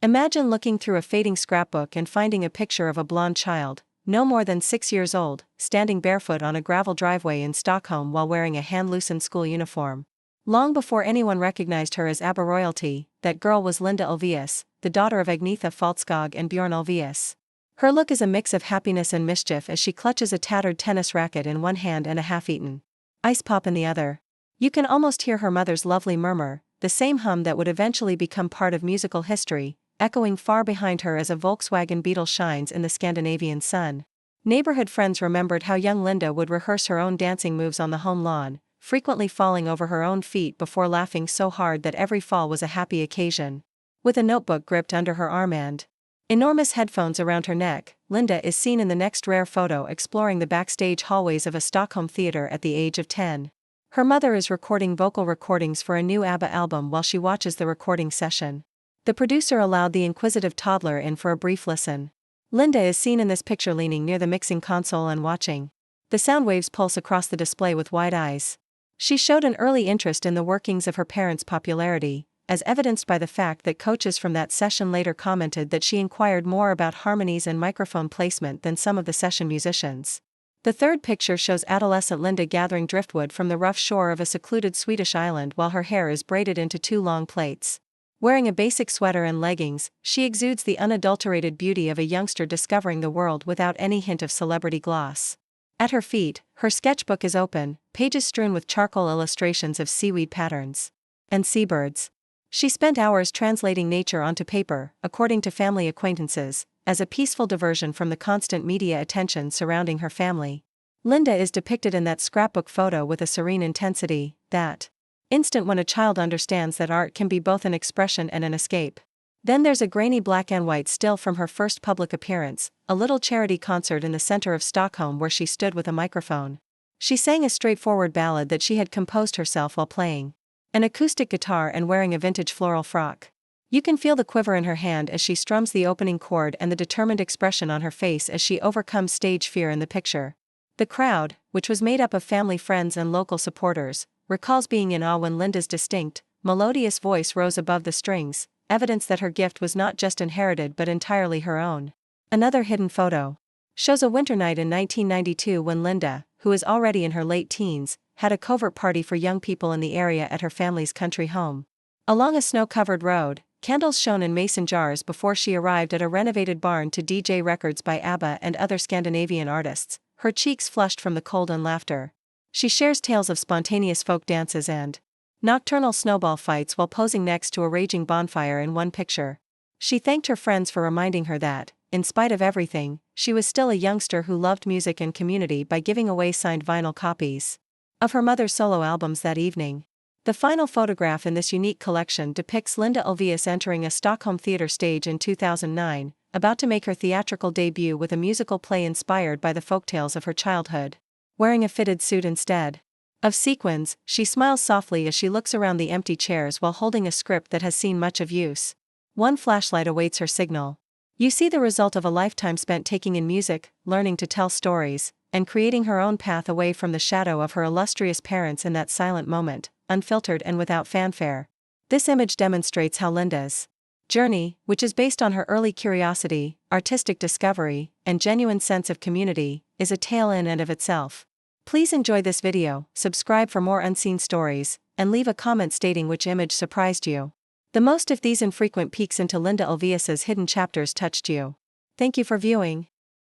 Imagine looking through a fading scrapbook and finding a picture of a blonde child, no more than 6 years old, standing barefoot on a gravel driveway in Stockholm while wearing a hand-loosened school uniform. Long before anyone recognized her as ABBA royalty, that girl was Linda Ulvaeus, the daughter of Agnetha Faltskog and Björn Ulvaeus. Her look is a mix of happiness and mischief as she clutches a tattered tennis racket in one hand and a half-eaten ice pop in the other. You can almost hear her mother's lovely murmur, the same hum that would eventually become part of musical history, echoing far behind her as a Volkswagen Beetle shines in the Scandinavian sun. Neighborhood friends remembered how young Linda would rehearse her own dancing moves on the home lawn, frequently falling over her own feet before laughing so hard that every fall was a happy occasion. With a notebook gripped under her arm and enormous headphones around her neck, Linda is seen in the next rare photo exploring the backstage hallways of a Stockholm theater at the age of 10. Her mother is recording vocal recordings for a new ABBA album while she watches the recording session. The producer allowed the inquisitive toddler in for a brief listen. Linda is seen in this picture leaning near the mixing console and watching the sound waves pulse across the display with wide eyes. She showed an early interest in the workings of her parents' popularity, as evidenced by the fact that coaches from that session later commented that she inquired more about harmonies and microphone placement than some of the session musicians. The third picture shows adolescent Linda gathering driftwood from the rough shore of a secluded Swedish island while her hair is braided into 2 long plaits. Wearing a basic sweater and leggings, she exudes the unadulterated beauty of a youngster discovering the world without any hint of celebrity gloss. At her feet, her sketchbook is open, pages strewn with charcoal illustrations of seaweed patterns and seabirds. She spent hours translating nature onto paper, according to family acquaintances, as a peaceful diversion from the constant media attention surrounding her family. Linda is depicted in that scrapbook photo with a serene intensity, that instant when a child understands that art can be both an expression and an escape. Then there's a grainy black and white still from her first public appearance, a little charity concert in the center of Stockholm where she stood with a microphone. She sang a straightforward ballad that she had composed herself while playing an acoustic guitar and wearing a vintage floral frock. You can feel the quiver in her hand as she strums the opening chord and the determined expression on her face as she overcomes stage fear in the picture. The crowd, which was made up of family, friends and local supporters, recalls being in awe when Linda's distinct, melodious voice rose above the strings, evidence that her gift was not just inherited but entirely her own. Another hidden photo shows a winter night in 1992 when Linda, who is already in her late teens, had a covert party for young people in the area at her family's country home. Along a snow-covered road, candles shone in mason jars before she arrived at a renovated barn to DJ records by ABBA and other Scandinavian artists, her cheeks flushed from the cold and laughter. She shares tales of spontaneous folk dances and nocturnal snowball fights while posing next to a raging bonfire in one picture. She thanked her friends for reminding her that, in spite of everything, she was still a youngster who loved music and community by giving away signed vinyl copies of her mother's solo albums that evening. The final photograph in this unique collection depicts Linda Ulvaeus entering a Stockholm theater stage in 2009, about to make her theatrical debut with a musical play inspired by the folktales of her childhood. Wearing a fitted suit instead of sequins, she smiles softly as she looks around the empty chairs while holding a script that has seen much of use. One flashlight awaits her signal. You see the result of a lifetime spent taking in music, learning to tell stories, and creating her own path away from the shadow of her illustrious parents in that silent moment, unfiltered and without fanfare. This image demonstrates how Linda's journey, which is based on her early curiosity, artistic discovery, and genuine sense of community, is a tale in and of itself. Please enjoy this video, subscribe for more unseen stories, and leave a comment stating which image surprised you the most if these infrequent peeks into Linda Ulvaeus's hidden chapters touched you. Thank you for viewing.